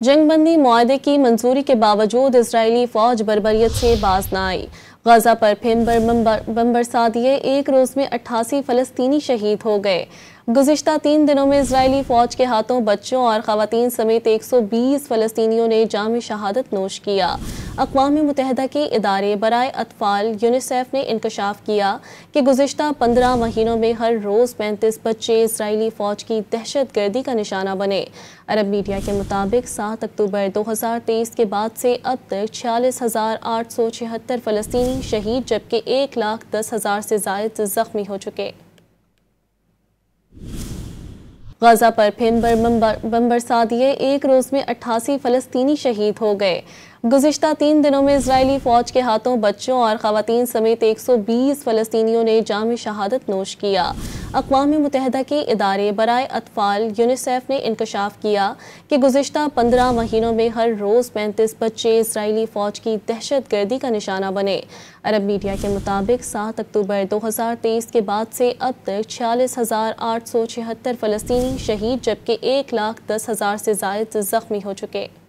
जंग बंदी मुआहदे की मंजूरी के बावजूद इजरायली फौज बर्बरियत से बाज न आई। गजा पर फिर बम बरसा दिए। एक रोज में 88 फलस्तीनी शहीद हो गए। गुज़िश्ता 3 दिनों में इजरायली फौज के हाथों बच्चों और ख़वातीन समेत 120 फलस्तीनियों ने जाम शहादत नोश किया। अक़वाम मुत्तहिदा के इदारे बराए अतफ़ाल यूनिसेफ ने इंकशाफ किया कि गुज़िश्ता 15 महीनों में हर रोज़ 35 बच्चे इजरायली फ़ौज की दहशत गर्दी का निशाना बने। अरब मीडिया के मुताबिक 7 अक्टूबर 2023 के बाद से अब तक 46,876 फलस्तीनी शहीद जबकि 1,10,000 से ज़ायद ज़ख्मी हो चुके। गजा पर फिर बम बरसा दिए। एक रोज में 88 फलस्तीनी शहीद हो गए। गुज़िश्ता 3 दिनों में इजरायली फौज के हाथों बच्चों और ख़वातीन समेत 120 फलस्तीनियों ने जाम शहादत नोश किया। अक़वाम मुत्तहिदा के इदारे बराए अतफ़ाल यूनिसेफ ने इंकशाफ किया कि गुज़िश्ता 15 महीनों में हर रोज़ 35 बच्चे इजरायली फ़ौज की दहशत गर्दी का निशाना बने। अरब मीडिया के मुताबिक 7 अक्टूबर 2023 के बाद से अब तक 46,876 फलस्तीनी शहीद जबकि 1,10,000 से ज़ायद ज़ख्मी हो चुके।